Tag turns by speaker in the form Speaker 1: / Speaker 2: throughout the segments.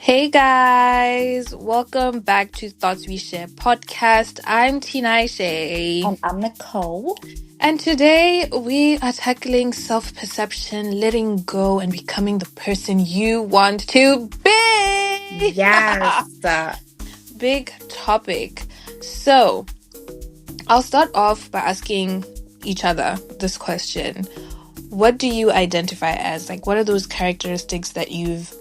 Speaker 1: Hey guys, welcome back to Thoughts We Share podcast. I'm Tina Shay,
Speaker 2: And I'm Nicole.
Speaker 1: and today we are tackling self perception, letting go, and becoming the person you want to be.
Speaker 2: Yes.
Speaker 1: Big topic. So, I'll start off by asking each other this question. What do you identify as? Like, what are those characteristics that you've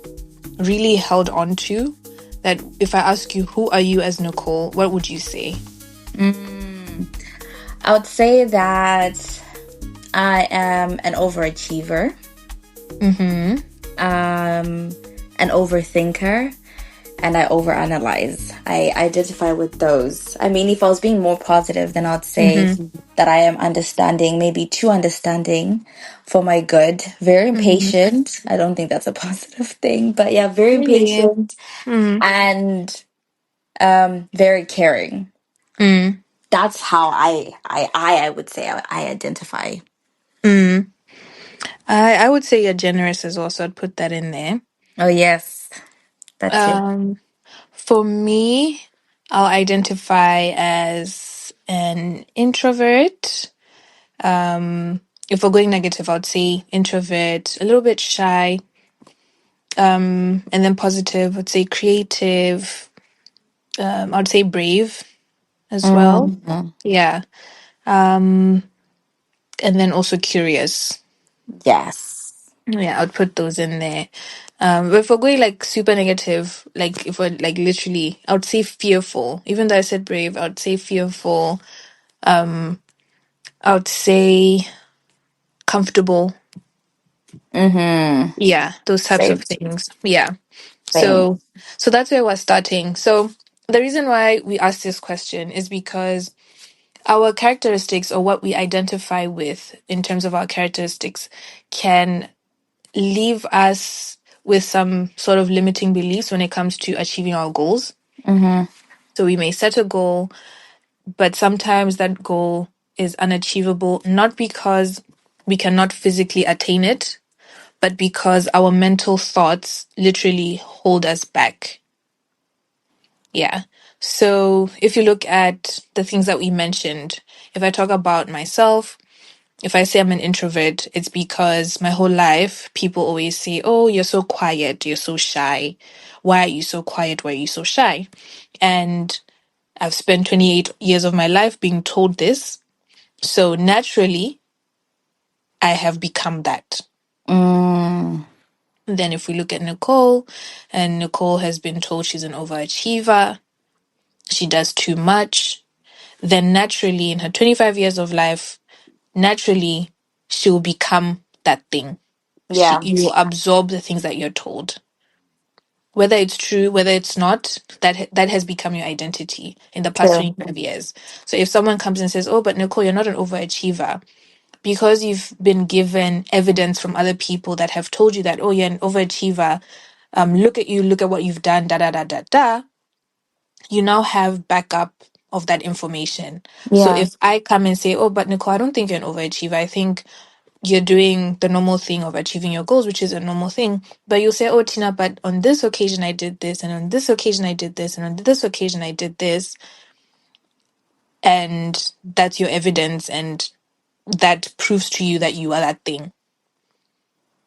Speaker 1: really held on to, that if I ask you, who are you as Nicole, what would you say?
Speaker 2: Mm, I would say that I am an overachiever,
Speaker 1: Mm-hmm.
Speaker 2: um, an overthinker, and I overanalyze. I identify with those. I mean, if I was being more positive, then I'd say
Speaker 1: Mm-hmm.
Speaker 2: that I am understanding, maybe too understanding for my good. Very
Speaker 1: Mm-hmm.
Speaker 2: impatient. I don't think that's a positive thing, but yeah, very
Speaker 1: Really?
Speaker 2: impatient
Speaker 1: Mm.
Speaker 2: and very caring.
Speaker 1: Mm.
Speaker 2: That's how I would say I identify.
Speaker 1: Mm. I would say you're generous as well, so I'd put that in there.
Speaker 2: Oh yes, that too.
Speaker 1: Um, for me, I'll identify as an introvert. If we're going negative, I'd say introvert, a little bit shy. And then positive, I'd say creative. I'd say brave as well.
Speaker 2: Mhm.
Speaker 1: Yeah. Um, and then also curious.
Speaker 2: Yes.
Speaker 1: Yeah, I'd put those in there. But if we're going like super negative, like if we're like literally, I would say fearful. Even though I said brave, I would say fearful. Um, I would say comfortable.
Speaker 2: Mm-hmm.
Speaker 1: Yeah, those types of
Speaker 2: Same.
Speaker 1: things. Yeah.
Speaker 2: Same.
Speaker 1: So that's where we're starting. So the reason why we asked this question is because our characteristics, or what we identify with in terms of our characteristics, can leave us with some sort of limiting beliefs when it comes to achieving our goals.
Speaker 2: Mm-hmm.
Speaker 1: So we may set a goal, but sometimes that goal is unachievable, not because we cannot physically attain it, but because our mental thoughts literally hold us back. Yeah. So if you look at the things that we mentioned, if I talk about myself, if I say I'm an introvert, it's because my whole life people always say, "Oh, you're so quiet, you're so shy. Why are you so quiet? Why are you so shy?" And I've spent 28 years of my life being told this. So naturally, I have become that.
Speaker 2: Mm.
Speaker 1: Then if we look at Nicole, and Nicole has been told she's an overachiever, she does too much, then naturally in her 25 years of life, naturally she'll become that thing.
Speaker 2: Yeah.
Speaker 1: You absorb the things that you're told, whether it's true, whether it's not. That has become your identity in the past
Speaker 2: True.
Speaker 1: 25 years. So if someone comes and says, "Oh, but Nicole, you're not an overachiever," because you've been given evidence from other people that have told you that, "Oh, you're an overachiever, look at you, look at what you've done, da da da da da," you now have backup of that information. So
Speaker 2: Yeah.
Speaker 1: if I come and say, "Oh, but Nicole, I don't think you're an overachiever. I think you're doing the normal thing of achieving your goals," which is a normal thing. But you'll say, "Oh, Tina, but on this occasion I did this, and on this occasion I did this, and on this occasion I did this." And that's your evidence, and that proves to you that you are that thing.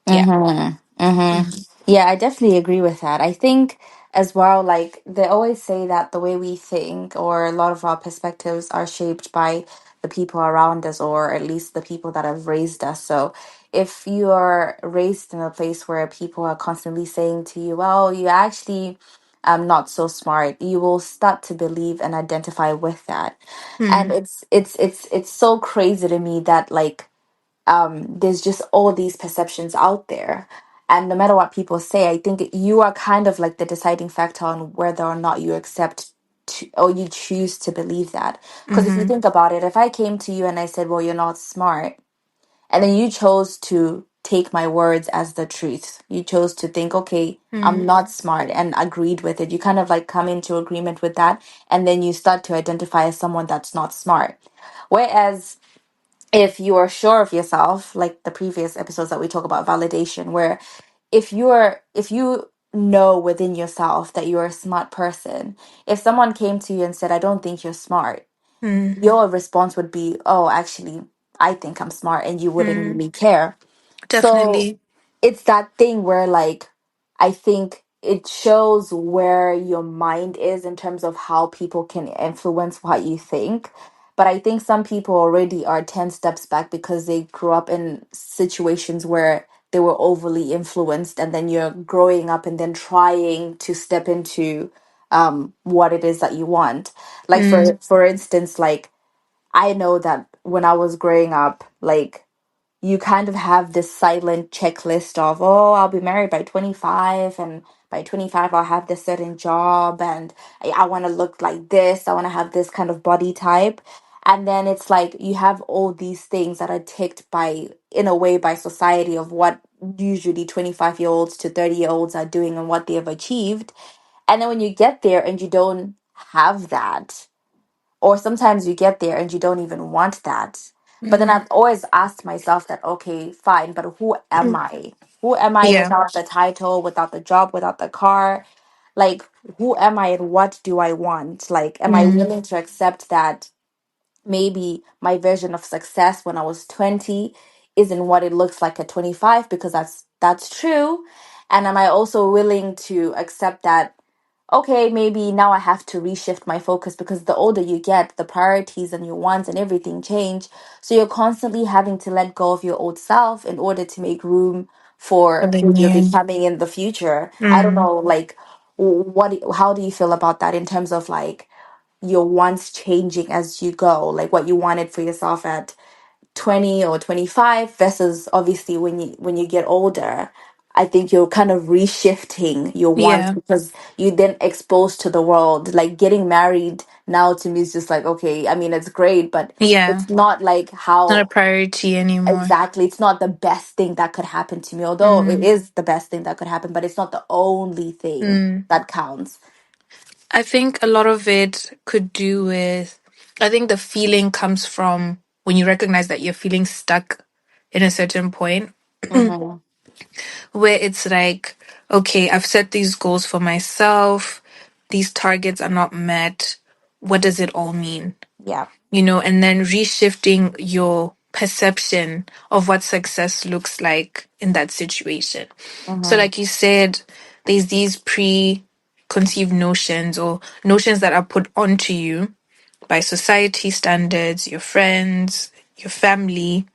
Speaker 1: Yeah.
Speaker 2: Mm-hmm. Mm-hmm.
Speaker 1: Mhm.
Speaker 2: Yeah, I definitely agree with that. I think as well, like they always say that the way we think or a lot of our perspectives are shaped by the people around us, or at least the people that have raised us. So if you are raised in a place where people are constantly saying to you, well, you actually not so smart, you will start to believe and identify with that. And
Speaker 1: Mm.
Speaker 2: it's so crazy to me that like there's just all these perceptions out there. And no matter what people say, I think you are kind of like the deciding factor on whether or not you accept or you choose to believe that. Because if you
Speaker 1: Mhm.
Speaker 2: think about it, if I came to you and I said, well, you're not smart, and then you chose to take my words as the truth, you chose to think, okay, I'm
Speaker 1: Mm.
Speaker 2: not smart, and agreed with it. You kind of like come into agreement with that, and then you start to identify as someone that's not smart. Whereas if you are sure of yourself, like the previous episodes that we talk about validation, where if you know within yourself that you're a smart person. If someone came to you and said, I don't think you're smart,
Speaker 1: Mm,
Speaker 2: your response would be, oh, actually, I think I'm smart, and you wouldn't
Speaker 1: mm,
Speaker 2: really care. So
Speaker 1: definitely.
Speaker 2: it's that thing where, like, I think it shows where your mind is in terms of how people can influence what you think. But I think some people already are 10 steps back because they grew up in situations where they were overly influenced, and then you're growing up and then trying to step into what it is that you want. Like,
Speaker 1: Mm,
Speaker 2: for instance, like, I know that when I was growing up, like, you kind of have this silent checklist of, oh, I'll be married by 25, and by 25 I'll have this certain job, and I want to look like this, I want to have this kind of body type. And then it's like you have all these things that are ticked by, in a way, by society, of what usually 25-year-olds to 30-year-olds are doing and what they have achieved. And then when you get there and you don't have that, or sometimes you get there and you don't even want that. But then
Speaker 1: mm,
Speaker 2: I've always asked myself that, okay, fine, but who am I? Who am I
Speaker 1: yeah.
Speaker 2: without the title, without the job, without the car? Like, who am I and what do I want? Like, am I
Speaker 1: Mm,
Speaker 2: willing to accept that maybe my version of success when I was 20 isn't what it looks like at 25, because that's true? And am I also willing to accept that, okay, maybe now I have to reshift my focus, because the older you get, the priorities and your wants and everything change. So you're constantly having to let go of your old self in order to make room
Speaker 1: for
Speaker 2: for
Speaker 1: the
Speaker 2: who you're
Speaker 1: new.
Speaker 2: becoming in the future. I don't
Speaker 1: Mm.
Speaker 2: know, like, how do you feel about that in terms of, like, your wants changing as you go, like what you wanted for yourself at 20 or 25 versus obviously when you get older. I think you're kind of reshifting your wants
Speaker 1: Yeah.
Speaker 2: because you then exposed to the world. Like, getting married now to me is just like, okay, I mean, it's great, but
Speaker 1: Yeah.
Speaker 2: it's not like
Speaker 1: Not a
Speaker 2: how
Speaker 1: priority anymore.
Speaker 2: exactly, it's not the best thing that could happen to me, although it
Speaker 1: Mm,
Speaker 2: is the best thing that could happen, but it's not the only thing
Speaker 1: mm.
Speaker 2: that counts.
Speaker 1: I think a lot of it could do with, I think the feeling comes from when you recognize that you're feeling stuck in a certain point
Speaker 2: Mm-hmm.
Speaker 1: where it's like, okay, I've set these goals for myself, these targets are not met. What does it all mean?
Speaker 2: Yeah.
Speaker 1: And then reshifting your perception of what success looks like in that situation. So,
Speaker 2: Mm-hmm.
Speaker 1: like you said, there's these preconceived notions or notions that are put onto you by society standards, your friends, your family,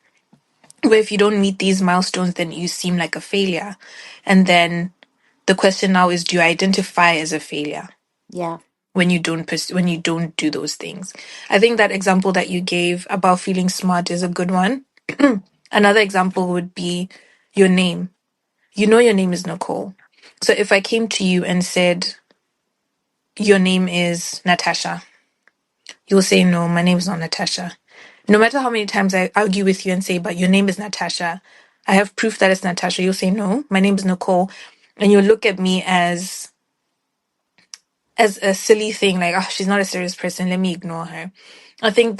Speaker 1: where if you don't meet these milestones, then you seem like a failure. And then the question now is, do you identify as a failure
Speaker 2: Yeah.
Speaker 1: when you don't when you don't do those things? I think that example that you gave about feeling smart is a good one. Another example would be your name. You know your name is Nicole. So if I came to you and said your name is Natasha, you'll say no, my name is not Natasha. No matter how many times I argue with you and say, but your name is Natasha, I have proof that it's Natasha. You'll say no, my name is Nicole, and you'll look at me as a silly thing, like, oh, she's not a serious person, let me ignore her. I think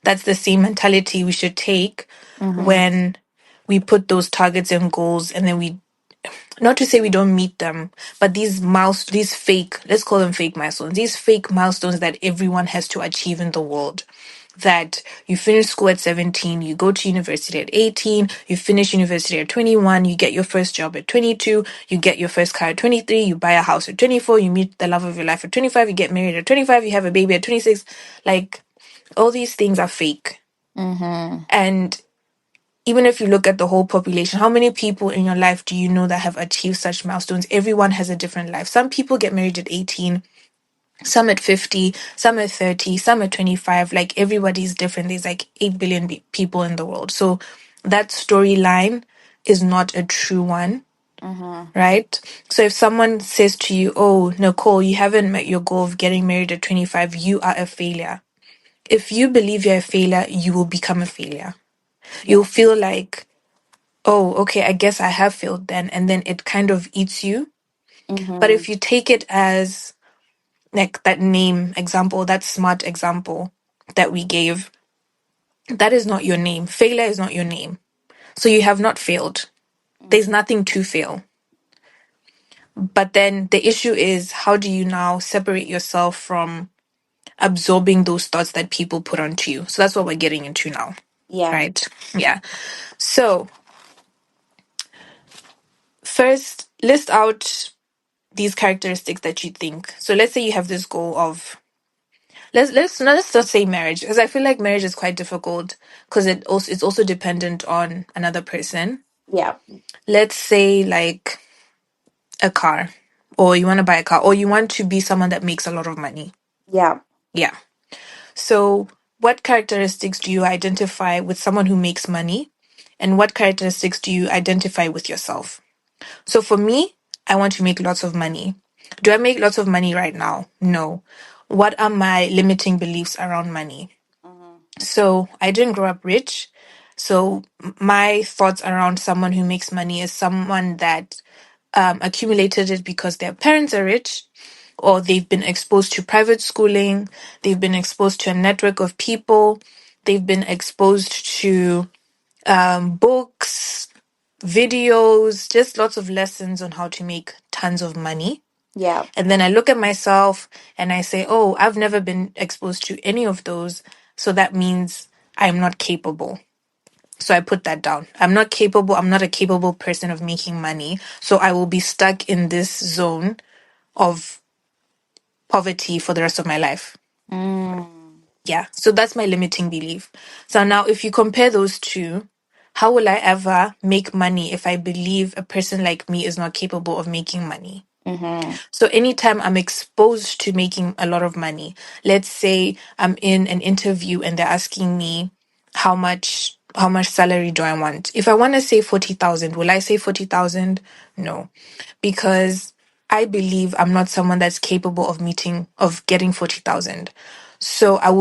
Speaker 1: that's the same mentality we should take
Speaker 2: Mm-hmm.
Speaker 1: when we put those targets and goals, and then we, not to say we don't meet them, but these fake, let's call them fake milestones, these fake milestones that everyone has to achieve in the world. That you finish school at 17, you go to university at 18, you finish university at 21, you get your first job at 22, you get your first car at 23, you buy a house at 24, you meet the love of your life at 25, you get married at 25, you have a baby at 26. Like, all these things are fake.
Speaker 2: Mm-hmm.
Speaker 1: And even if you look at the whole population, how many people in your life do you know that have achieved such milestones? Everyone has a different life. Some people get married at 18, some at 50, some at 30, some at 25. Like, everybody's different. There's like 8 billion people in the world. So that storyline is not a true one,
Speaker 2: Mm-hmm.
Speaker 1: right? So if someone says to you, oh, Nicole, you haven't met your goal of getting married at 25, you are a failure. If you believe you're a failure, you will become a failure. You'll
Speaker 2: Yeah.
Speaker 1: feel like, oh, okay, I guess I have failed then. And then it kind of eats you. But
Speaker 2: Mm-hmm.
Speaker 1: if you take it as like that name example, that smart example that we gave, that is not your name. Failure is not your name. So you have not failed. There's nothing to fail. But then the issue is, how do you now separate yourself from absorbing those thoughts that people put onto you? So that's what we're getting into now,
Speaker 2: Yeah.
Speaker 1: right? Yeah. So first, list out these characteristics that you think. So let's say you have this goal of, let's not say marriage, because I feel like marriage is quite difficult because it's also dependent on another person.
Speaker 2: Yeah.
Speaker 1: Let's say like a car, or you want to buy a car, or you want to be someone that makes a lot of money.
Speaker 2: Yeah.
Speaker 1: Yeah. So what characteristics do you identify with someone who makes money? And what characteristics do you identify with yourself? So for me, I want to make lots of money. Do I make lots of money right now? No. What are my limiting beliefs around money?
Speaker 2: Mm-hmm.
Speaker 1: So I didn't grow up rich. So my thoughts around someone who makes money is someone that accumulated it because their parents are rich, or they've been exposed to private schooling, they've been exposed to a network of people, they've been exposed to books, videos, just lots of lessons on how to make tons of money.
Speaker 2: Yeah.
Speaker 1: And then I look at myself and I say, oh, I've never been exposed to any of those. So that means I'm not capable. So I put that down. I'm not capable. I'm not a capable person of making money. So I will be stuck in this zone of poverty for the rest of my life.
Speaker 2: Mm.
Speaker 1: Yeah. So that's my limiting belief. So now, if you compare those two, how will I ever make money if I believe a person like me is not capable of making money?
Speaker 2: Mm-hmm.
Speaker 1: So anytime I'm exposed to making a lot of money, let's say I'm in an interview and they're asking me how much salary do I want? If I want to say 40,000, will I say 40,000? No, because I believe I'm not someone that's capable of getting 40,000. So I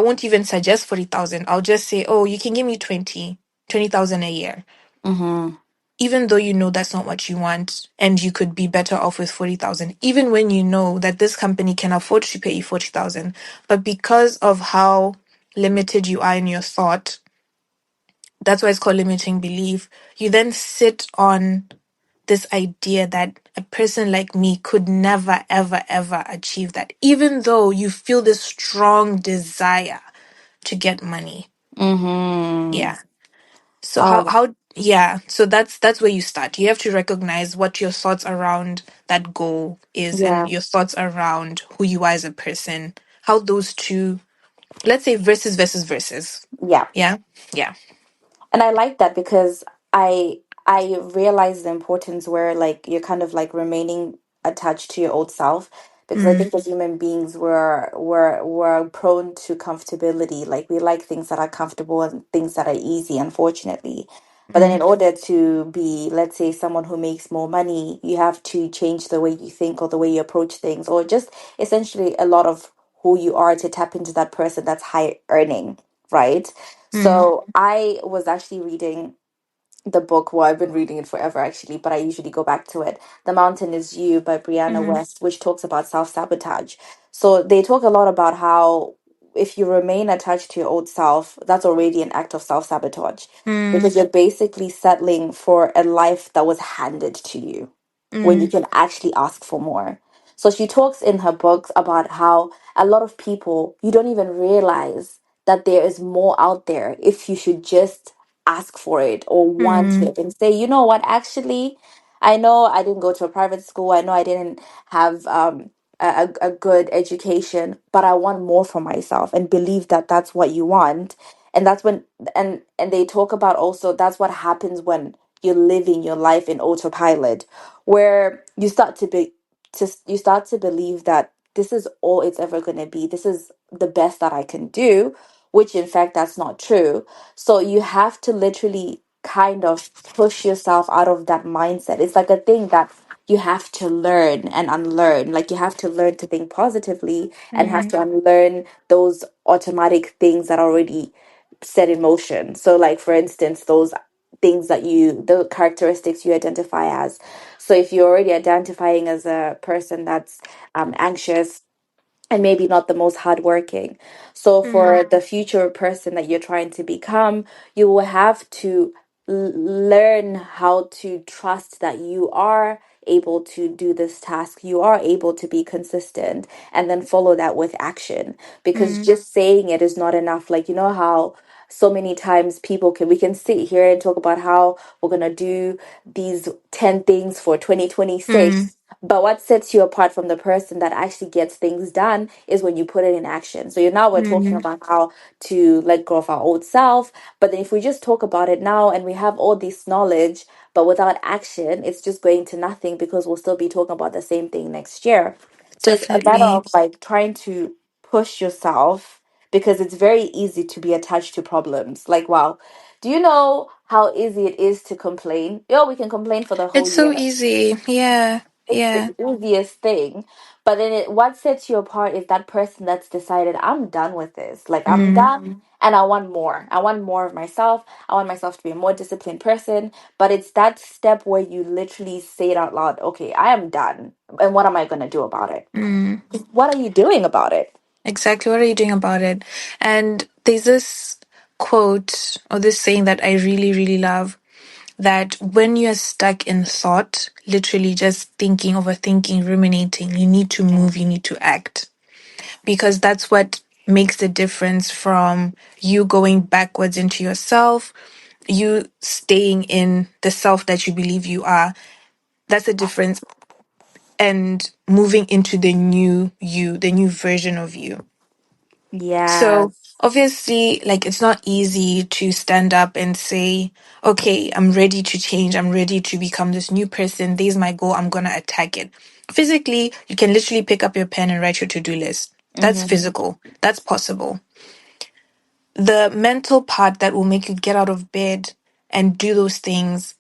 Speaker 1: won't even suggest 40,000. I'll just say, "Oh, you can give me 20,000 a year."
Speaker 2: Mm-hmm.
Speaker 1: Even though you know that's not what you want and you could be better off with 40,000, even when you know that this company can afford to pay you 40,000, but because of how limited you are in your thought, that's why it's called limiting belief. You then sit on this idea that a person like me could never, ever, ever achieve that, even though you feel this strong desire to get money.
Speaker 2: Mm-hmm.
Speaker 1: Yeah. So
Speaker 2: Oh,
Speaker 1: yeah, so that's where you start. You have to recognize what your thoughts around that goal is
Speaker 2: yeah.
Speaker 1: and your thoughts around who you are as a person. How those two, let's say versus.
Speaker 2: Yeah.
Speaker 1: Yeah. Yeah.
Speaker 2: And I like that because I realize the importance where like you're kind of like remaining attached to your old self, because I
Speaker 1: Mm,
Speaker 2: think as human beings we're prone to comfortability. Like we like things that are comfortable and things that are easy, unfortunately. But then in
Speaker 1: mm,
Speaker 2: order to be, let's say, someone who makes more money, you have to change the way you think or the way you approach things, or just essentially a lot of who you are to tap into that person that's high earning, right?
Speaker 1: mm,
Speaker 2: So I was actually reading the book. Well, I've been reading it forever actually, but I usually go back to it. The Mountain is You by Brianna
Speaker 1: mm,
Speaker 2: West, which talks about self sabotage. So they talk a lot about how if you remain attached to your old self, that's already an act of self sabotage,
Speaker 1: mm,
Speaker 2: because you're basically settling for a life that was handed to you when you
Speaker 1: mm,
Speaker 2: can actually ask for more. So she talks in her books about how a lot of people, you don't even realize that there is more out there if you should just ask for it or want
Speaker 1: mm,
Speaker 2: it and say, you know what, actually, I know I didn't go to a private school. I know I didn't have a good education, but I want more for myself, and believe that that's what you want. And that's when, and they talk about also that's what happens when you're living your life in autopilot, where you start to be, you start to believe that this is all it's ever going to be. This is the best that I can do, which in fact that's not true. So you have to literally kind of push yourself out of that mindset. It's like a thing that you have to learn and unlearn. Like you have to learn to think positively and have
Speaker 1: mm,
Speaker 2: to unlearn those automatic things that are already set in motion. So like for instance, those things that you, the characteristics you identify as. So if you're already identifying as a person that's anxious and maybe not the most hardworking. So
Speaker 1: mm,
Speaker 2: for the future person that you're trying to become, you will have to learn how to trust that you are able to do this task, you are able to be consistent and then follow that with action. Because
Speaker 1: Mm,
Speaker 2: just saying it is not enough. Like, you know how so many times we can sit here and talk about how we're going to do these 10 things for
Speaker 1: mm,
Speaker 2: 2026. But what sets you apart from the person that actually gets things done is when you put it in action. So now we're talking
Speaker 1: mm.
Speaker 2: about how to let go of our old self. But then if we just talk about it now and we have all this knowledge, but without action, it's just going to nothing because we'll still be talking about the same thing next year. So it's a matter
Speaker 1: Definitely.
Speaker 2: of like trying to push yourself because it's very easy to be attached to problems. Like, wow, do you know how easy it is to complain? Yo, we can complain for the whole
Speaker 1: It's so
Speaker 2: year.
Speaker 1: easy. Yeah.
Speaker 2: It's the
Speaker 1: Yeah.
Speaker 2: easiest thing. But then what sets you apart is that person that's decided, I'm done with this. Like, I'm
Speaker 1: Mm,
Speaker 2: done and I want more. I want more of myself. I want myself to be a more disciplined person. But it's that step where you literally say it out loud, okay, I am done. And what am I going to do about it?
Speaker 1: mm.
Speaker 2: What are you doing about it?
Speaker 1: Exactly. What are you doing about it? And there's this quote or this saying that I really, really love, that when you're stuck in thought, literally just thinking, overthinking, ruminating, you need to move, you need to act. Because that's what makes the difference from you going backwards into yourself, you staying in the self that you believe you are. That's the difference. And moving into the new you, the new version of you. So
Speaker 2: Yes.
Speaker 1: obviously, like, it's not easy to stand up and say, okay, I'm ready to change. I'm ready to become this new person. This is my goal. I'm going to attack it. Physically, you can literally pick up your pen and write your to-do list. That's
Speaker 2: Mm-hmm.
Speaker 1: physical. That's possible. The mental part that will make you get out of bed and do those things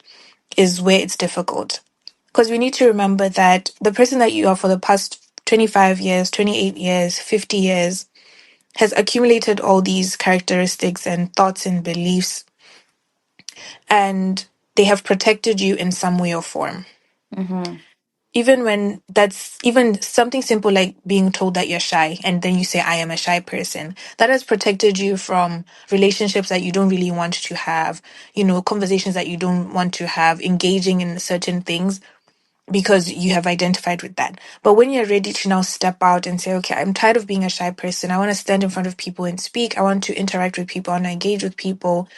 Speaker 1: is where it's difficult. Because we need to remember that the person that you are for the past 25 years, 28 years, 50 years has accumulated all these characteristics and thoughts and beliefs, and they have protected you in some way or form.
Speaker 2: Mm-hmm.
Speaker 1: Even when that's even something simple like being told that you're shy, and then you say, I am a shy person, that has protected you from relationships that you don't really want to have, conversations that you don't want to have, engaging in certain things because you have identified with that. But when you're ready to now step out and say, okay, I'm tired of being a shy person. I want to stand in front of people and speak. I want to interact with people. I want to engage with people.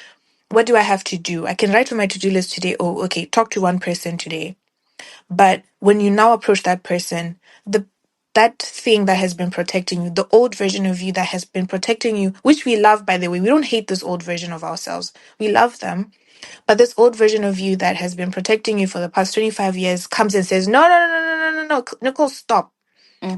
Speaker 1: What do I have to do? I can write on my to-do list today, oh, okay, talk to one person today. But when you now approach that person, that thing that has been protecting you, the old version of you that has been protecting you, which we love, by the way, we don't hate this old version of ourselves. We love them. But this old version of you that has been protecting you for the past 25 years comes and says, no, no, no, no, no, no, no, no, Nicole, stop.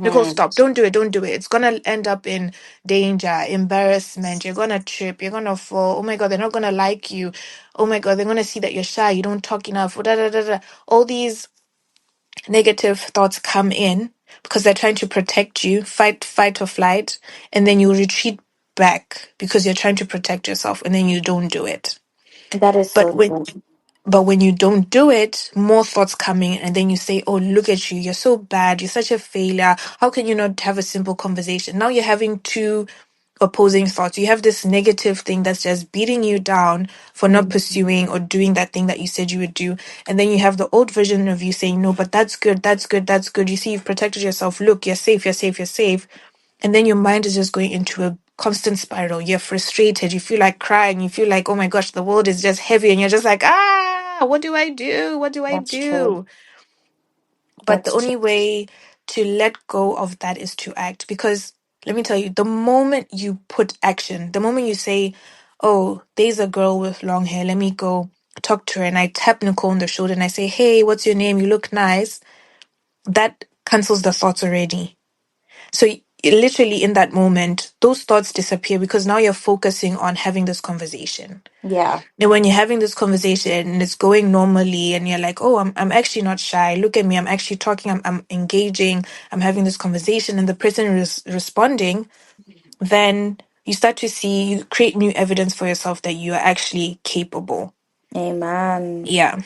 Speaker 1: Nicole,
Speaker 2: Mm-hmm.
Speaker 1: stop. Don't do it. Don't do it. It's going to end up in danger, embarrassment. You're going to trip. You're going to fall. Oh my God, they're not going to like you. Oh my God, they're going to see that you're shy. You don't talk enough. Da, da, da, da. All these negative thoughts come in because they're trying to protect you, fight or flight. And then you retreat back because you're trying to protect yourself, and then you don't do it.
Speaker 2: That is
Speaker 1: But
Speaker 2: so
Speaker 1: when
Speaker 2: true.
Speaker 1: But when you don't do it, more thoughts come in, and then you say, oh, look at you. You're so bad. You're such a failure. How can you not have a simple conversation? Now you're having two opposing thoughts. You have this negative thing that's just beating you down for not
Speaker 2: Mhm.
Speaker 1: pursuing or doing that thing that you said you would do. And then you have the old version of you saying, no, but that's good. That's good. That's good. You see, you've protected yourself. Look, you're safe. You're safe. You're safe. And then your mind is just going into a constant spiral. You're frustrated. You feel like crying. You feel like, oh my gosh, the world is just heavy. And you're just like, what do I do? What do I
Speaker 2: That's true.
Speaker 1: do? But the
Speaker 2: That's true.
Speaker 1: only way to let go of that is to act. Because let me tell you, the moment you put action, the moment you say, oh, there's a girl with long hair, let me go talk to her. And I tap Nicole on the shoulder and I say, hey, what's your name? You look nice. That cancels the thoughts already. So literally in that moment, those thoughts disappear because now you're focusing on having this conversation.
Speaker 2: Yeah.
Speaker 1: And when you're having this conversation and it's going normally and you're like, oh, I'm actually not shy. Look at me. I'm actually talking. I'm engaging. I'm having this conversation and the person is responding, then you start to see, you create new evidence for yourself that you are actually capable.
Speaker 2: Amen.
Speaker 1: Yeah.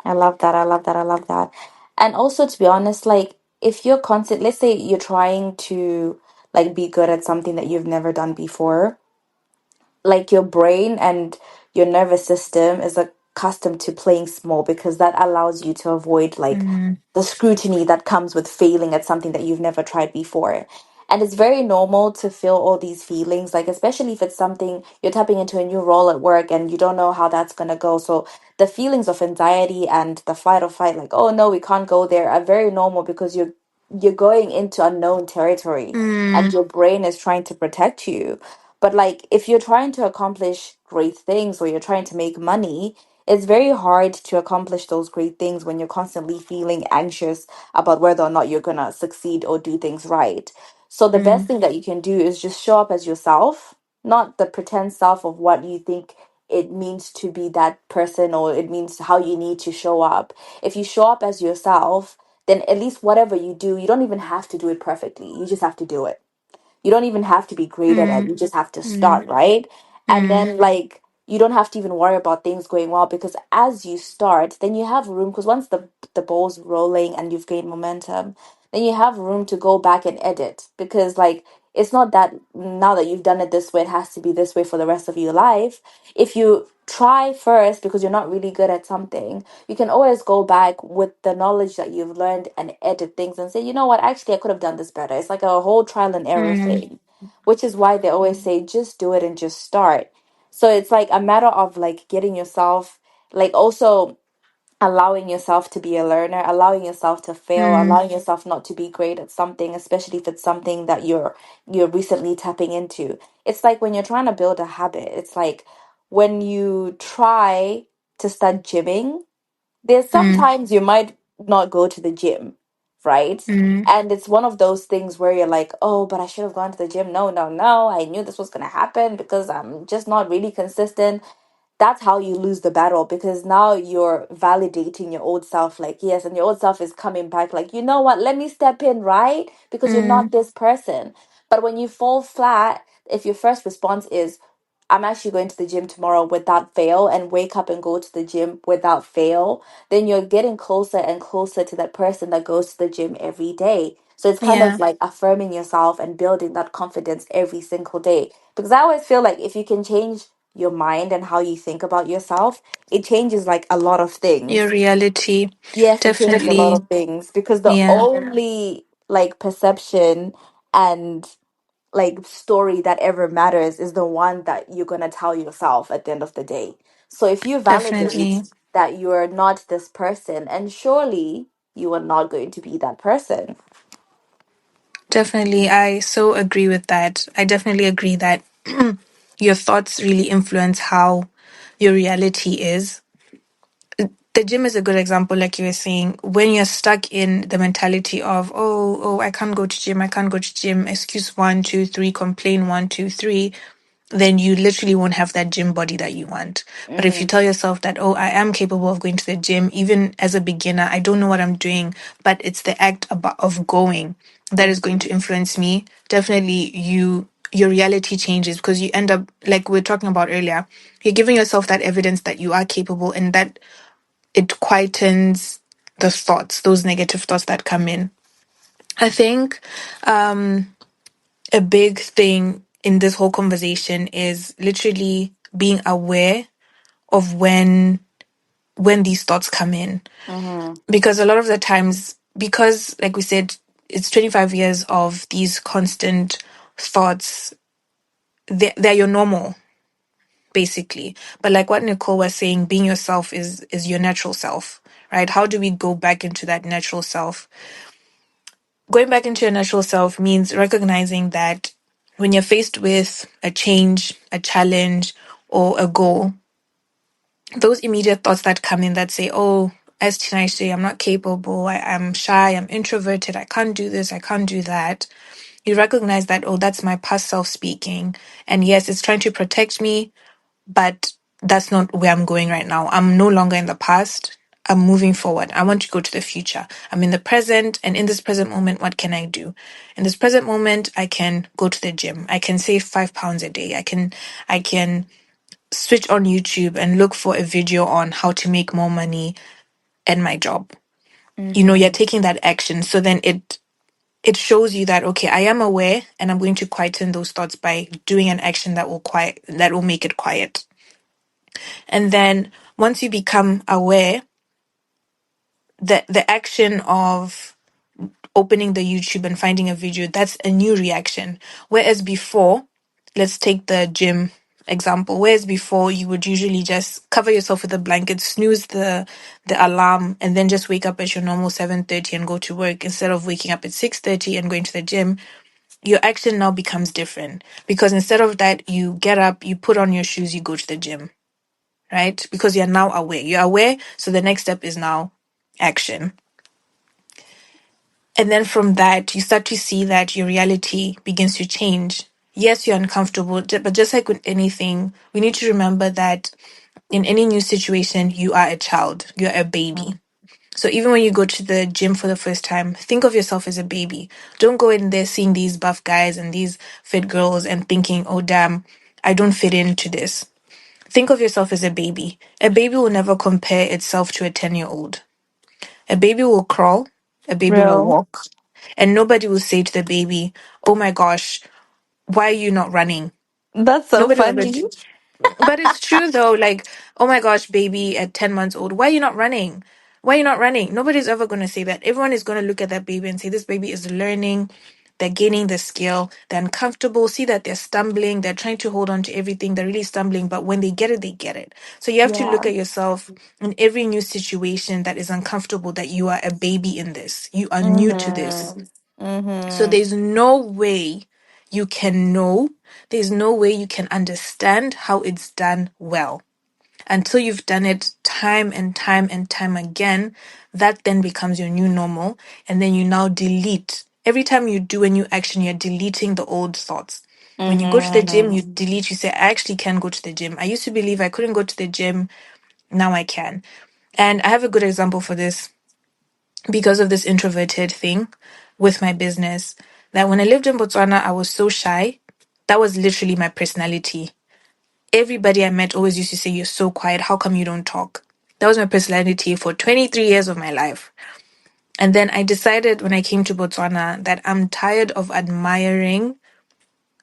Speaker 2: I love that. I love that. I love that. And also, to be honest, like if you're constant, let's say you're trying to like be good at something that you've never done before, like your brain and your nervous system is like accustomed to playing small because that allows you to avoid like
Speaker 1: Mm.
Speaker 2: the scrutiny that comes with failing at something that you've never tried before. And it's very normal to feel all these feelings, like especially if it's something you're tapping into a new role at work and you don't know how that's gonna go. So the feelings of anxiety and the fight or fight, like, oh no, we can't go there, are very normal because you're going into unknown territory and
Speaker 1: Mm.
Speaker 2: your brain is trying to protect you. But like if you're trying to accomplish great things or you're trying to make money, it's very hard to accomplish those great things when you're constantly feeling anxious about whether or not you're gonna succeed or do things right. So the best
Speaker 1: Mm.
Speaker 2: thing that you can do is just show up as yourself, not the pretend self of what you think it means to be that person or it means how you need to show up. If you show up as yourself, then at least whatever you do, you don't even have to do it perfectly. You just have to do it. You don't even have to be great at it.
Speaker 1: Mm.
Speaker 2: You just have to
Speaker 1: Mm.
Speaker 2: start, right? And
Speaker 1: Mm.
Speaker 2: then like you don't have to even worry about things going well because as you start, then you have room because once the ball's rolling and you've gained momentum, then you have room to go back and edit because like it's not that now that you've done it this way, it has to be this way for the rest of your life. If you try first because you're not really good at something, you can always go back with the knowledge that you've learned and edit things and say, you know what, actually, I could have done this better. It's like a whole trial and error
Speaker 1: Mm.
Speaker 2: thing, which is why they always say, just do it and just start. So it's like a matter of like getting yourself, like also allowing yourself to be a learner, allowing yourself to fail,
Speaker 1: Mm.
Speaker 2: allowing yourself not to be great at something, especially if it's something that you're recently tapping into. It's like when you're trying to build a habit. It's like when you try to start gymming, there's
Speaker 1: Mm.
Speaker 2: sometimes you might not go to the gym, right?
Speaker 1: Mm.
Speaker 2: And it's one of those things where you're like, oh, but I should have gone to the gym. No, no, no. I knew this was going to happen because I'm just not really consistent. That's how you lose the battle because now you're validating your old self, like, yes, and your old self is coming back, like, you know what, let me step in, right? Because you're
Speaker 1: Mm.
Speaker 2: not this person. But when you fall flat, if your first response is, I'm actually going to the gym tomorrow without fail, and wake up and go to the gym without fail, then you're getting closer and closer to that person that goes to the gym every day. So it's kind of
Speaker 1: Yeah.
Speaker 2: like affirming yourself and building that confidence every single day. Because I always feel like if you can change your mind and how you think about yourself, it changes like a lot of
Speaker 1: Your
Speaker 2: things.
Speaker 1: reality.
Speaker 2: Yes, it changes a lot
Speaker 1: Definitely.
Speaker 2: of things because the
Speaker 1: Yeah.
Speaker 2: only like perception and like story that ever matters is the one that you're going to tell yourself at the end of the day. So if you validate
Speaker 1: Definitely.
Speaker 2: that you are not this person, and surely you are not going to be that person.
Speaker 1: Definitely. I so agree with that. I definitely agree that your thoughts really influence how your reality is. The gym is a good example, like you were saying, when you're stuck in the mentality of, oh, I can't go to gym, I can't go to gym, excuse one, two, three, complain one, two, three, then you literally won't have that gym body that you want. But if you
Speaker 2: Mm-hmm.
Speaker 1: tell yourself that, oh, I am capable of going to the gym, even as a beginner, I don't know what I'm doing, but it's the act of going that is going to influence me, definitely your reality changes because you end up, like we were talking about earlier, you're giving yourself that evidence that you are capable and that it quietens the thoughts, those negative thoughts that come in. I think a big thing in this whole conversation is literally being aware of when these thoughts come in.
Speaker 2: Mm-hmm.
Speaker 1: Because a lot of the times, because like we said, it's 25 years of these constant thoughts, they're your normal, basically. But like what Nicole was saying, being yourself is your natural self, right? How do we go back into that natural self? Going back into your natural self means recognizing that when you're faced with a change, a challenge, or a goal, those immediate thoughts that come in that say, oh, as Tinashe, I'm not capable, I'm shy, I'm introverted, I can't do this, I can't do that. You recognize that, oh, that's my past self speaking. And yes, it's trying to protect me, but that's not where I'm going right now. I'm no longer in the past. I'm moving forward. I want to go to the future. I'm in the present, and in this present moment, what can I do? In this present moment, I can go to the gym. I can save £5 a day. I can switch on YouTube and look for a video on how to make more money at my job. You're
Speaker 2: Mm-hmm.
Speaker 1: taking that action. So then it shows you that okay, I am aware, and I'm going to quieten those thoughts by doing an action that will make it quiet. And then Once you become aware, the action of opening the YouTube and finding a video, that's a new reaction. Whereas before, let's take the gym example. Whereas before you would usually just cover yourself with a blanket, snooze the alarm, and then just wake up at your normal 7:30 and go to work instead of waking up at 6:30 and going to the gym. Your action now becomes different because instead of that, you get up, you put on your shoes, you go to the gym, right? Because you're now aware. You're aware, so the next step is now action. And then from that, you start to see that your reality begins to change. Yes, you're uncomfortable, but just like with anything, we need to remember that in any new situation, you are a child, you're a baby. So even when you go to the gym for the first time, think of yourself as a baby. Don't go in there seeing these buff guys and these fit girls and thinking, oh, damn, I don't fit into this. Think of yourself as a baby. A baby will never compare itself to a 10-year-old. A baby will crawl, a baby will
Speaker 2: Real.
Speaker 1: walk, and nobody will say to the baby, oh my gosh, why are you not running?
Speaker 2: That's so
Speaker 1: Nobody will ever.
Speaker 2: funny.
Speaker 1: But it's true though, like, oh my gosh, baby at 10 months old, why are you not running? Why are you not running? Nobody's ever going to say that. Everyone is going to look at that baby and say, this baby is learning. They're gaining the skill. They're uncomfortable. See that they're stumbling. They're trying to hold on to everything. They're really stumbling. But when they get it, they get it. So you have to look
Speaker 2: Yeah.
Speaker 1: at yourself in every new situation that is uncomfortable, that you are a baby in this. You are new to this.
Speaker 2: Mm-hmm.
Speaker 1: So
Speaker 2: Mm-hmm.
Speaker 1: there's no way you can know, there's no way you can understand how it's done well. Until you've done it time and time and time again, that then becomes your new normal. And then you now delete. Every time you do a new action, you're deleting the old thoughts. When you go to the gym,
Speaker 2: Mm-hmm.
Speaker 1: you delete, you say, I actually can go to the gym. I used to believe I couldn't go to the gym. Now I can. And I have a good example for this because of this introverted thing with my business. That when I lived in Botswana, I was so shy. That was literally my personality. Everybody I met always used to say, you're so quiet. How come you don't talk? That was my personality for 23 years of my life. And then I decided when I came to Botswana that I'm tired of admiring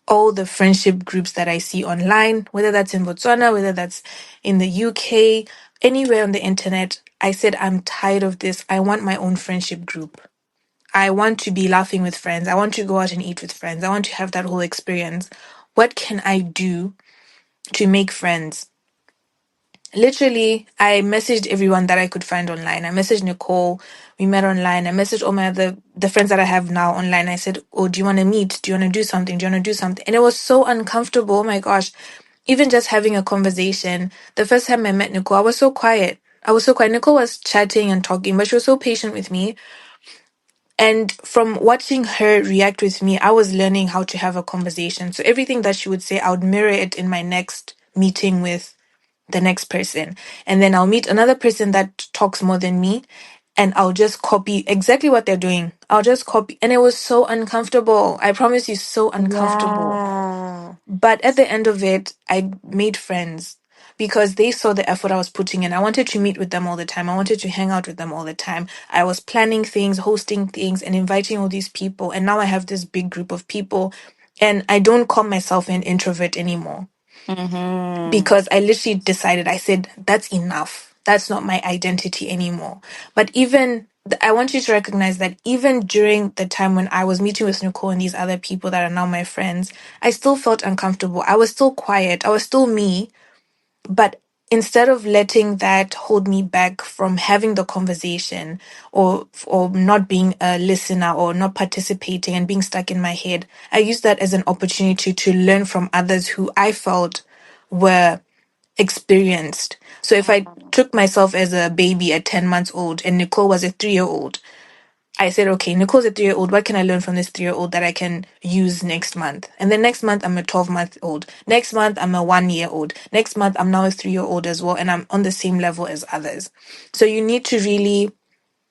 Speaker 1: all the friendship groups that I see online, whether that's in Botswana, whether that's in the UK, anywhere on the internet. I said, I'm tired of this. I want my own friendship group. I want to be laughing with friends. I want to go out and eat with friends. I want to have that whole experience. What can I do to make friends? Literally, I messaged everyone that I could find online. I messaged Nicole. We met online. I messaged all my other the friends that I have now online. I said, "Oh, do you want to meet? Do you want to do something? Do you want to do something?" And it was so uncomfortable. Oh my gosh, even just having a conversation. The first time I met Nicole, I was so quiet. I was so quiet. Nicole was chatting and talking, but she was so patient with me. And from watching her react with me, I was learning how to have a conversation. So everything that she would say, I would mirror it in my next meeting with the next person. And then I'll meet another person that talks more than me and I'll just copy exactly what they're doing. I'll just copy. And it was so uncomfortable. I promise you, so uncomfortable.
Speaker 2: Yeah.
Speaker 1: But at the end of it, I made friends because they saw the effort I was putting in. I wanted to meet with them all the time. I wanted to hang out with them all the time. I was planning things, hosting things, and inviting all these people. And now I have this big group of people. And I don't call myself an introvert anymore
Speaker 2: Mm-hmm.
Speaker 1: because I literally decided, I said, that's enough. That's not my identity anymore. But even, I want you to recognize that even during the time when I was meeting with Nicole and these other people that are now my friends, I still felt uncomfortable. I was still quiet. I was still me. But instead of letting that hold me back from having the conversation or not being a listener or not participating and being stuck in my head, I used that as an opportunity to learn from others who I felt were experienced. So if I took myself as a baby at 10 months old and Nicole was a 3-year old, I said, okay, Nicole's a 3-year old. What can I learn from this 3-year old that I can use next month? And then next month, I'm a 12-month old. Next month, I'm a 1-year old. Next month, I'm now a 3-year old as well. And I'm on the same level as others. So you need to really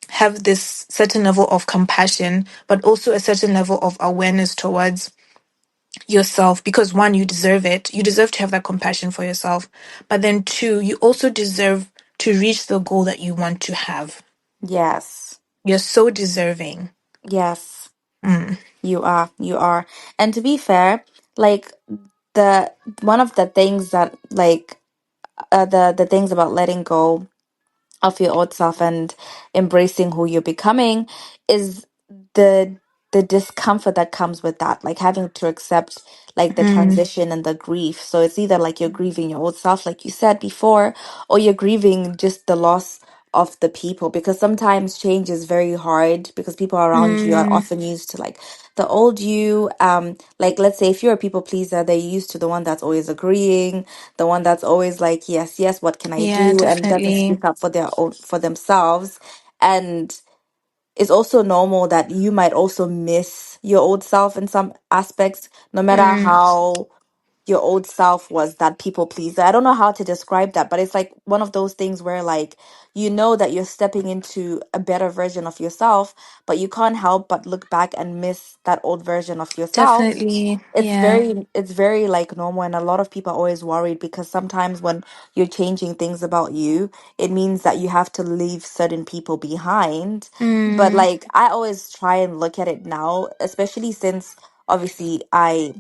Speaker 1: have this certain level of compassion, but also a certain level of awareness towards yourself because one, you deserve it. You deserve to have that compassion for yourself. But then two, you also deserve to reach the goal that you want to have.
Speaker 2: Yes.
Speaker 1: You're so deserving.
Speaker 2: Yes.
Speaker 1: Mm.
Speaker 2: You are. You are. And to be fair, like the one of the things that like the things about letting go of your old self and embracing who you're becoming is the the discomfort that comes with that, like having to accept like the
Speaker 1: Mm,
Speaker 2: transition and the grief. So it's either like you're grieving your old self like you said before, or you're grieving just the loss of the people, because sometimes change is very hard because people around you are
Speaker 1: mm,
Speaker 2: often used to like the old you. Like let's say if you're a people pleaser, they're used to the one that's always agreeing, the one that's always like yes, yes, what can I
Speaker 1: yeah,
Speaker 2: do, and doesn't
Speaker 1: definitely.
Speaker 2: speak up for their own, for themselves. And it's also normal that you might also miss your old self in some aspects, no matter
Speaker 1: Mm,
Speaker 2: how your old self was that people pleaser. I don't know how to describe that, but it's like one of those things where like you know that you're stepping into a better version of yourself, but you can't help but look back and miss that old version of yourself.
Speaker 1: definitely.
Speaker 2: It's
Speaker 1: Yeah.
Speaker 2: very like normal, and a lot of people are always worried because sometimes when you're changing things about you, it means that you have to leave certain people behind. But
Speaker 1: Mm,
Speaker 2: like I always try and look at it now, especially since obviously I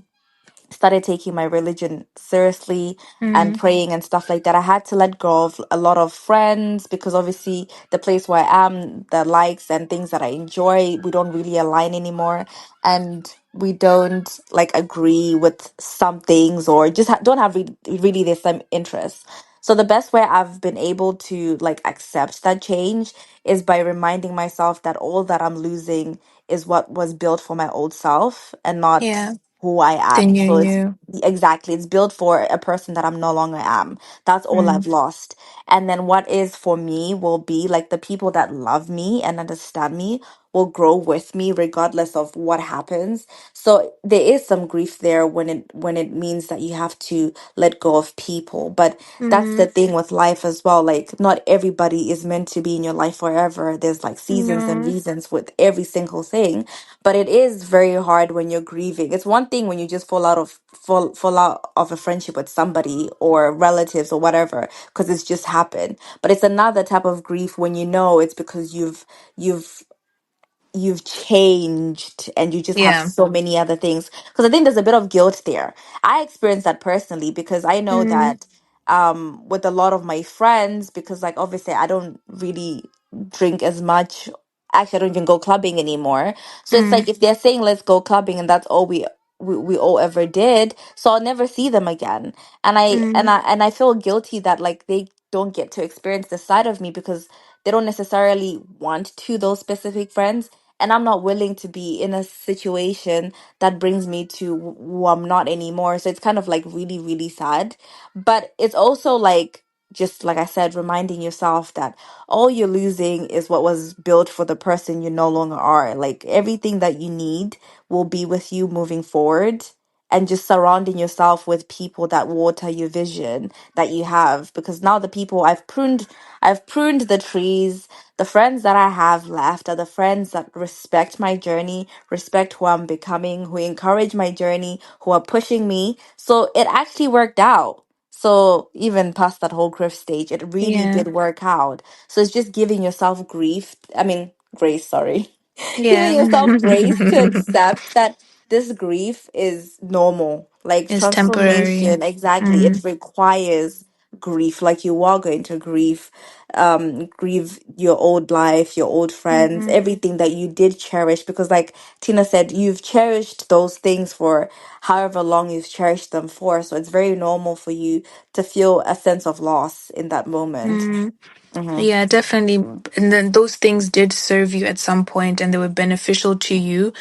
Speaker 2: started taking my religion seriously and
Speaker 1: mm,
Speaker 2: praying and stuff like that. I had to let go of a lot of friends because obviously the place where I am, the likes and things that I enjoy, we don't really align anymore. And we don't like agree with some things, or just don't have really the same interests. So the best way I've been able to like accept that change is by reminding myself that all that I'm losing is what was built for my old self and not
Speaker 1: yeah.
Speaker 2: who I
Speaker 1: Then
Speaker 2: am.
Speaker 1: you
Speaker 2: So it's
Speaker 1: knew.
Speaker 2: exactly, it's built for a person that I'm no longer am. That's all
Speaker 1: Mm,
Speaker 2: I've lost. And then what is for me will be like the people that love me and understand me will grow with me regardless of what happens. So there is some grief there when it means that you have to let go of people. But that's the
Speaker 1: mm,
Speaker 2: thing with life as well. Like not everybody is meant to be in your life forever. There's like seasons and
Speaker 1: no.
Speaker 2: reasons with every single thing, but it is very hard when you're grieving. It's one thing when you just fall out of a friendship with somebody or relatives or whatever because it's just happened. But it's another type of grief when you know it's because you've you've changed and you just have
Speaker 1: Yeah.
Speaker 2: so many other things, because I think there's a bit of guilt there. I experienced that personally because I know
Speaker 1: Mm,
Speaker 2: that with a lot of my friends, because like obviously I don't really drink as much. Actually, I don't even go clubbing anymore. So it's
Speaker 1: mm,
Speaker 2: like if they're saying let's go clubbing and that's all we all ever did, so I'll never see them again.
Speaker 1: mm,
Speaker 2: And I feel guilty that like they don't get to experience the side of me because they don't necessarily want to, those specific friends, and I'm not willing to be in a situation that brings me to who I'm not anymore. So it's kind of like really, really sad. But it's also like, just like I said, reminding yourself that all you're losing is what was built for the person you no longer are. Like everything that you need will be with you moving forward. And just surrounding yourself with people that water your vision that you have. Because now the people I've pruned the trees. The friends that I have left are the friends that respect my journey, respect who I'm becoming, who encourage my journey, who are pushing me. So it actually worked out. So even past that whole grief stage, it really
Speaker 1: yeah.
Speaker 2: did work out. So it's just giving yourself grief. I mean, grace, sorry. Giving
Speaker 1: Yeah.
Speaker 2: yourself grace to accept that this grief is normal. Like
Speaker 1: It's temporary.
Speaker 2: transformation, exactly. It
Speaker 1: Mm,
Speaker 2: requires grief. Like you are going to grieve your old life, your old friends,
Speaker 1: mm,
Speaker 2: everything that you did cherish. Because, like Tina said, you've cherished those things for however long you've cherished them for. So it's very normal for you to feel a sense of loss in that moment.
Speaker 1: mm.
Speaker 2: Mm-hmm.
Speaker 1: Yeah, definitely. And then those things did serve you at some point and they were beneficial to you.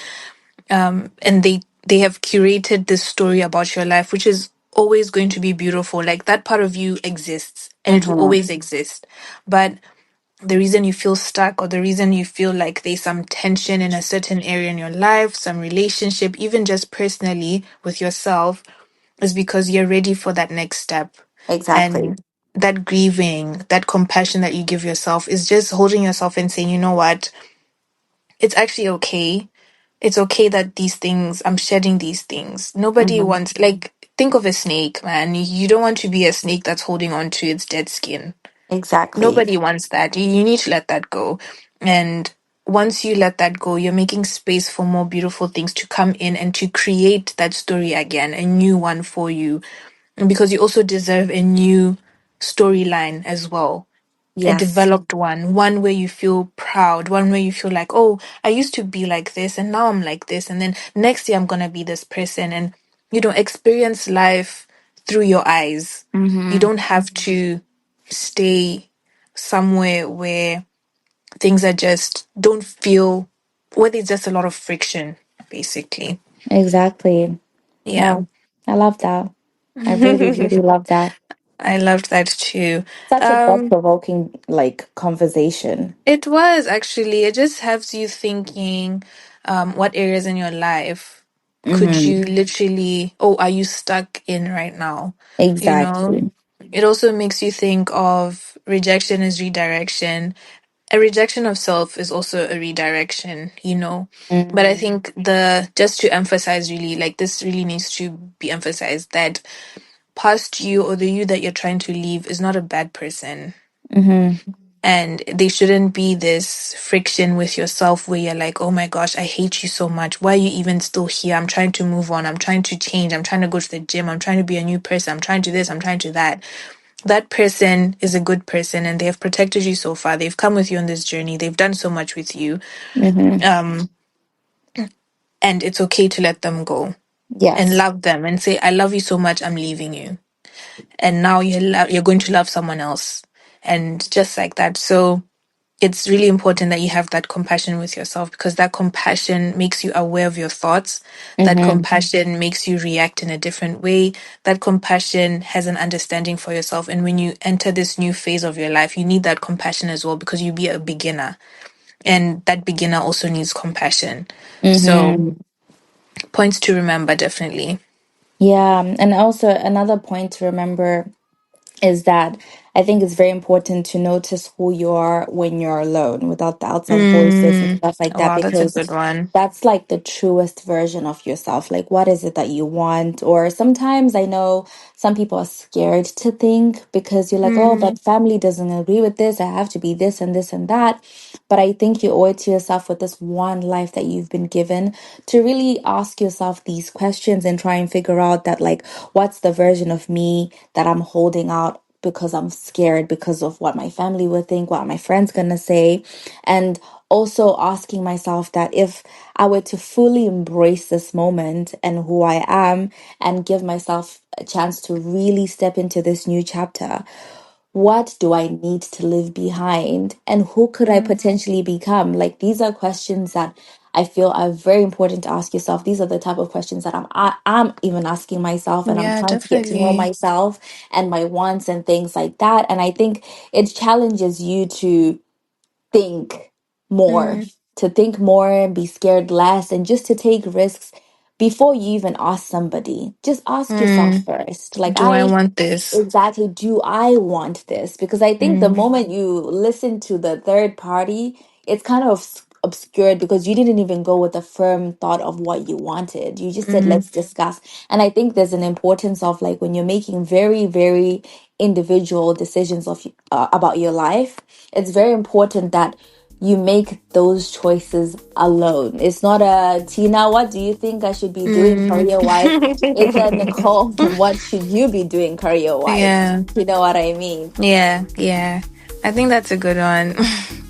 Speaker 1: And they have curated this story about your life, which is always going to be beautiful. Like that part of you exists and it will
Speaker 2: Mm-hmm.
Speaker 1: always exist. But the reason you feel stuck or the reason you feel like there's some tension in a certain area in your life, some relationship, even just personally with yourself, is because you're ready for that next step.
Speaker 2: Exactly.
Speaker 1: And that grieving, that compassion that you give yourself is just holding yourself and saying, you know what, it's actually okay. It's okay that these things, I'm shedding these things. Nobody
Speaker 2: Mm-hmm.
Speaker 1: wants, like, think of a snake, man. You don't want to be a snake that's holding on to its dead skin.
Speaker 2: Exactly.
Speaker 1: Nobody wants that. You need to let that go. And once you let that go, you're making space for more beautiful things to come in and to create that story again, a new one for you. And because you also deserve a new storyline as well. A
Speaker 2: Yes.
Speaker 1: developed one where you feel proud, one where you feel like, oh, I used to be like this and now I'm like this. And then next year I'm going to be this person. And, experience life through your eyes. You
Speaker 2: Mm-hmm.
Speaker 1: don't have to stay somewhere where things are just, don't feel, where there's just a lot of friction, basically.
Speaker 2: Exactly.
Speaker 1: Yeah.
Speaker 2: Wow. I love that. I really, really love that.
Speaker 1: I loved that too.
Speaker 2: Such a
Speaker 1: Um,
Speaker 2: thought-provoking like conversation.
Speaker 1: It was actually, it just has you thinking, what areas in your life could
Speaker 2: Mm-hmm.
Speaker 1: you literally, oh, are you stuck in right now? You know,
Speaker 2: Exactly.
Speaker 1: it also makes you think of rejection as redirection. A rejection of self is also a redirection. But I
Speaker 2: Mm-hmm.
Speaker 1: think just to emphasize really, like this really needs to be emphasized that past you or the you that you're trying to leave is not a bad person.
Speaker 2: Mm-hmm.
Speaker 1: And there shouldn't be this friction with yourself where you're like, oh my gosh, I hate you so much. Why are you even still here? I'm trying to move on. I'm trying to change. I'm trying to go to the gym. I'm trying to be a new person. I'm trying to this. I'm trying to that. That person is a good person and they have protected you so far. They've come with you on this journey. They've done so much with you.
Speaker 2: Mm-hmm.
Speaker 1: Um, and it's okay to let them go and
Speaker 2: Yes.
Speaker 1: love them and say, I love you so much. I'm leaving you. And now you're going to love someone else. And just like that. So, it's really important that you have that compassion with yourself because that compassion makes you aware of your thoughts. That
Speaker 2: Mm-hmm.
Speaker 1: compassion makes you react in a different way. That compassion has an understanding for yourself. And when you enter this new phase of your life, you need that compassion as well because you be a beginner. And that beginner also needs compassion. So,
Speaker 2: Mm-hmm.
Speaker 1: points to remember definitely.
Speaker 2: Yeah. And also another point to remember is that I think it's very important to notice who you are when you're alone without the outside voices and stuff like that,
Speaker 1: Wow, that's a
Speaker 2: because
Speaker 1: good one.
Speaker 2: that's like the truest version of yourself. Like, what is it that you want? Or sometimes I know some people are scared to think because you're like, oh,
Speaker 1: Mm,
Speaker 2: but family doesn't agree with this. I have to be this and this and that. But I think you owe it to yourself with this one life that you've been given to really ask yourself these questions and try and figure out that, like, what's the version of me that I'm holding out because I'm scared because of what my family would think, what my friends gonna say, and also asking myself that if I were to fully embrace this moment and who I am and give myself a chance to really step into this new chapter, what do I need to leave behind and who could I
Speaker 1: mm,
Speaker 2: potentially become? Like, these are questions that I feel are very important to ask yourself. These are the type of questions that I'm even asking myself, and I'm
Speaker 1: yeah,
Speaker 2: trying to get to know
Speaker 1: definitely.
Speaker 2: myself and my wants and things like that. And I think it challenges you to think more,
Speaker 1: Mm,
Speaker 2: to think more and be scared less, and just to take risks before you even ask somebody. Just ask yourself
Speaker 1: mm.
Speaker 2: first. Like,
Speaker 1: Do I want this?
Speaker 2: exactly, do I want this? Because I think the
Speaker 1: Mm,
Speaker 2: moment you listen to the third party, it's kind of obscured because you didn't even go with a firm thought of what you wanted. You just said,
Speaker 1: mm,
Speaker 2: let's discuss. And I think there's an importance of, like, when you're making very, very individual decisions of about your life, it's very important that you make those choices alone. It's not a Tina, what do you think I should be doing
Speaker 1: mm.
Speaker 2: career wise? It's a Nicole, what should you be doing career wise?
Speaker 1: Yeah,
Speaker 2: You know what I mean?
Speaker 1: yeah, yeah. I think that's a good one.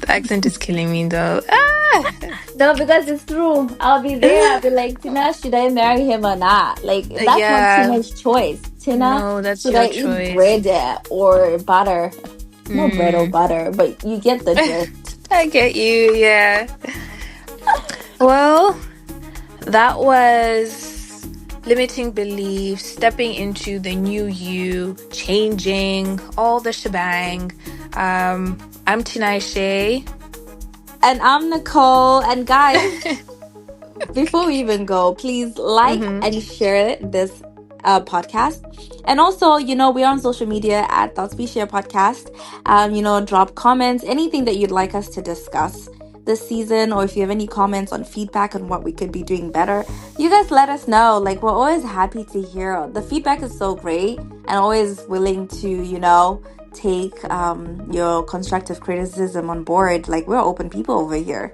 Speaker 1: The accent is killing me though. Ah!
Speaker 2: No, because it's true. I'll be there. I'll be like, Tina, should I marry him or not? Like, that's not
Speaker 1: Yeah,
Speaker 2: Tina's choice. Tina,
Speaker 1: no, that's
Speaker 2: should
Speaker 1: your
Speaker 2: I eat
Speaker 1: choice.
Speaker 2: bread or butter? No bread or
Speaker 1: Mm,
Speaker 2: butter, but you get the drift.
Speaker 1: I get you, yeah. Well, that was limiting beliefs, stepping into the new you, changing, all the shebang. I'm Tinai Shay.
Speaker 2: And I'm Nicole. And guys, before we even go, please like
Speaker 1: Mm-hmm.
Speaker 2: and share this podcast. And also, we're on social media at Thoughts We Share Podcast. Drop comments, anything that you'd like us to discuss this season, or if you have any comments on feedback on what we could be doing better, you guys let us know. Like, we're always happy to hear. The feedback is so great, and always willing to, take your constructive criticism on board. Like, we're open people over here.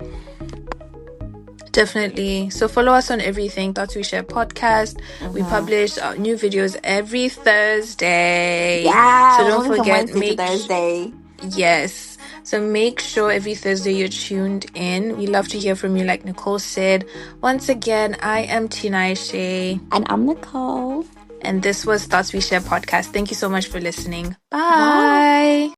Speaker 1: Definitely. So follow us on everything. Thoughts We Share podcast. We
Speaker 2: Mm-hmm.
Speaker 1: publish new videos every Thursday. So
Speaker 2: Yeah, we're
Speaker 1: don't
Speaker 2: moving from
Speaker 1: forget,
Speaker 2: Wednesday to Thursday.
Speaker 1: yes. So make sure every Thursday you're tuned in. We love to hear from you, like Nicole said. Once again, I am Tina Shea,
Speaker 2: And I'm Nicole.
Speaker 1: and this was Thoughts We Share podcast. Thank you so much for listening.
Speaker 2: Bye.
Speaker 1: Bye.